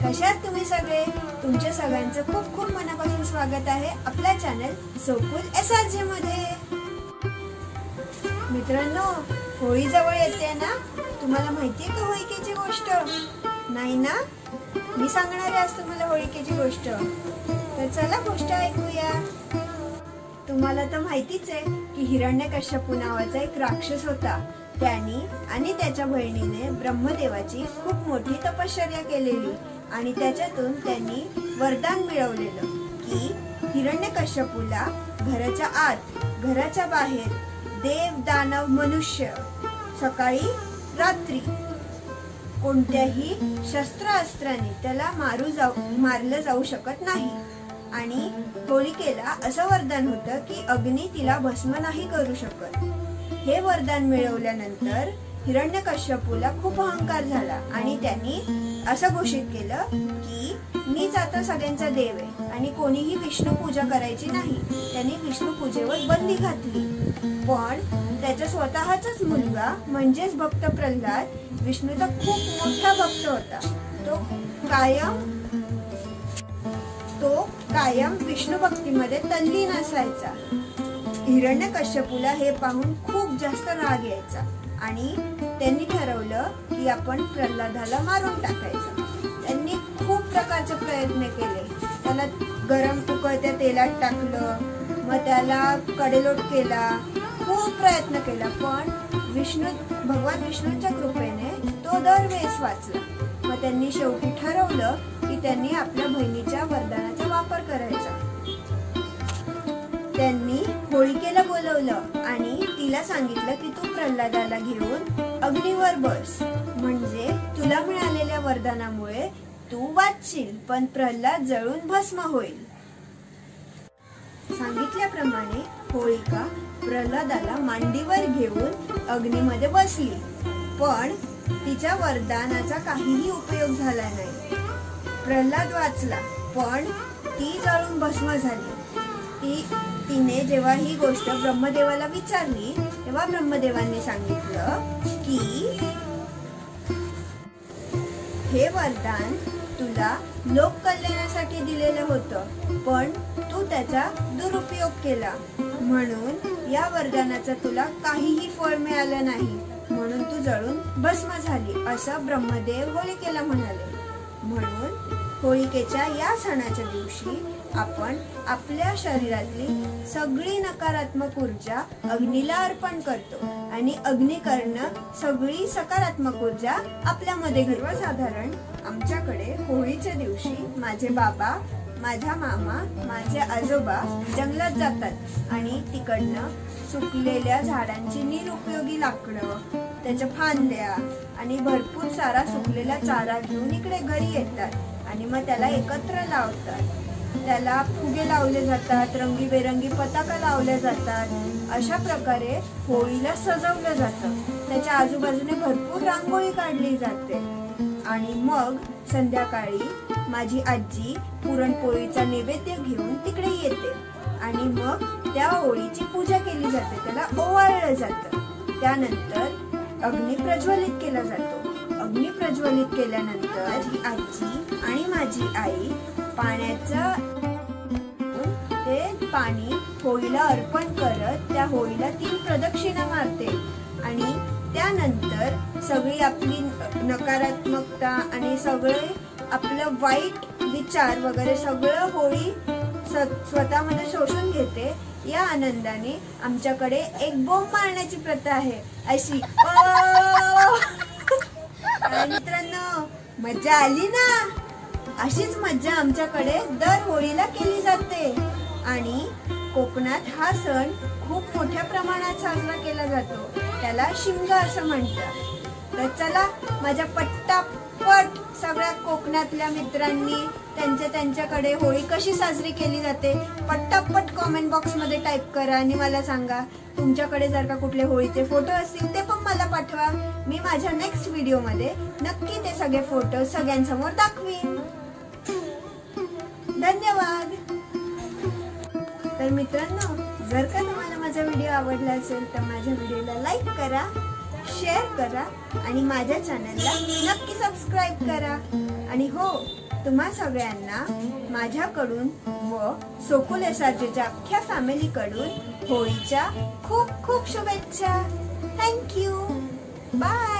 कशा आहात तुम्ही सगळे? तुमच्या सगळ्यांचं खूप खूप मनापासून स्वागत आहे आपल्या चॅनल सोकुल SRJ मध्ये। मित्रांनो, होळी जवळ येते ना। तुम्हाला माहिती आहे का होळीकेची गोष्ट? नाही ना? मी सांगणार आहे आज तुम्हाला होळीकेची गोष्ट। तर चला गोष्ट ऐकूया। तुम्हाला तर माहितीच आहे की हिरण्यकश्यपू नावाचा एक राक्षस होता। त्यांनी आणि त्याच्या बहिणीने ब्रह्मदेवाची खूप मोठी तपश्चर्या केलेली आणि त्याच्यातून त्यांनी वरदान मिळवलेलं की हिरण्यकश्यपूला घराच्या आत घराच्या बाहेर देव दानव मनुष्य सकाळी रात्री कोणत्याही शस्त्रास्त्राने त्याला मारलं जाऊ शकत नाही। आणि होलिकेला असं वरदान होतं की अग्नी तिला भस्म नाही करू शकत। हे वरदान मिळवल्यानंतर हिरण्यकश्यपूला खूप अहंकार झाला आणि त्यांनी असं घोषित केलं की मीच आता सगळ्यांचा देव आहे आणि कोणीही विष्णू पूजा करायची नाही। त्यांनी विष्णू पूजेवर बंदी घातली। पण त्याचा स्वतःचाच मुलगा म्हणजेच भक्त प्रल्हाद विष्णूचा खूप मोठा भक्त होता। तो कायम विष्णू भक्तीमध्ये तल्लीन असायचा। हिरण्यकश्यपूला हे पाहून खूप जास्त राग यायचा आणि त्यांनी ठरवलं की आपण प्रल्हादाला मारून टाकायचं। त्यांनी खूप प्रकारचे प्रयत्न केले। त्याला गरम उकळत्या तेलात टाकलं, मग त्याला कडेलोट केला, खूप प्रयत्न केला, पण भगवान विष्णूच्या कृपेने तो दरवेळेस वाचला। मग त्यांनी शेवटी ठरवलं की त्यांनी आपल्या बहिणीच्या वरदानाचा वापर करायचा। त्यांनी होलिकेला बोलवलं आणि तिला सांगितलं की तू प्रल्हादाला घेऊन अग्नीवर बस, म्हणजे तुला मिळालेल्या वरदानामुळे तू वाचशील पण प्रल्हाद जळून भस्म होईल। सांगितल्याप्रमाणे होलिका प्रल्हादाला मांडीवर घेऊन अग्नीमध्ये बसली, पण तिच्या वरदानाचा काहीही उपयोग झाला नाही। प्रल्हाद वाचला पण ती जळून भस्म झाली। तिने जेव्हा ही गोष्ट ब्रह्मदेवाला विचारली तेव्हा ब्रह्मदेवांनी सांगितलं की हे वरदान तुला लोक कल्याणासाठी दिलेलं होतं, पण तू त्याचा दुरुपयोग केला, म्हणून या वरदानाचं तुला काहीही फळ मिळालं नाही, म्हणून तू जळून भस्म झाली, असं ब्रह्मदेव होलिकेला म्हणाले। म्हणून होलिकेच्या या सणाच्या दिवशी आपण आपल्या शरीरातली सगळी नकारात्मक ऊर्जा अग्नीला अर्पण करतो आणि अग्नीकडनं सगळी सकारात्मक ऊर्जा आपल्यामध्ये घेतो। साधारण आमच्याकडे होळीच्या दिवशी माझे बाबा, माझा मामा, माझे आजोबा जंगलात जातात आणि तिकडनं सुकलेल्या झाडांची निरुपयोगी लाकडं, त्याच्या फांद्या आणि भरपूर सारा सुकलेला चारा घेऊन इकडे घरी येतात आणि मग त्याला एकत्र लावतात। त्याला फुगे लावले जातात, रंगीबेरंगी पताका लावल्या जातात। अशा प्रकारे होळीला सजवलं जातं। त्याच्या आजूबाजूने भरपूर रांगोळी काढली जाते आणि मग संध्याकाळी माझी आजी पुरणपोळीचा नैवेद्य घेऊन तिकडे येते आणि मग त्या होळीची पूजा केली जाते, त्याला ओवाळलं जातं। त्यानंतर अग्नी प्रज्वलित केला जातो। अग्नी प्रज्वलित केल्यानंतर ही आजी आणि माझी आई ते पाणी होळीला अर्पण करत त्या होळीला 3 प्रदक्षिणा मारते आणि त्यानंतर सगळी आपली नकारात्मकता आणि सगळे आपलं वाईट विचार वगैरे सगळं होळी स्वतःमध्ये शोषून घेते। या आनंदाने आमच्याकडे एक बोंब मारण्याची प्रथा आहे अशी। मित्रांनो, मज्जा आली ना? अशीच मज्जा आमच्याकडे दर होळीला केली जाते आणि कोकणात हा सण खूप मोठ्या प्रमाणात साजरा केला जातो। त्याला शिमगा असं म्हणतात। तर चला, माझ्या पट्टापट सगळ्या कोकणातल्या मित्रांनी त्यांच्याकडे होळी कशी साजरी केली जाते पट्टापट कमेंट बॉक्स मध्ये टाइप करा आणि मला सांगा। तुमच्याकडे जर का कुठले होळीचे फोटो असतील ते पण मला पाठवा। मी माझ्या नेक्स्ट व्हिडिओ मध्ये नक्की ते सगळे फोटो सगळ्यांसमोर दाखवीन। धन्यवाद। तर मित्रांनो, जर का तुम्हाला माझा व्हिडिओ आवडला असेल तर माझ्या व्हिडिओला लाईक करा, शेअर करा आणि माझ्या चॅनलला नक्की सबस्क्राईब करा। आणि हो, तुम्हा सगळ्यांना माझ्याकडून व सोकुल SRJच्या अख्ख्या फॅमिलीकडून होळीच्या खूप खूप शुभेच्छा. थँक्यू. बाय.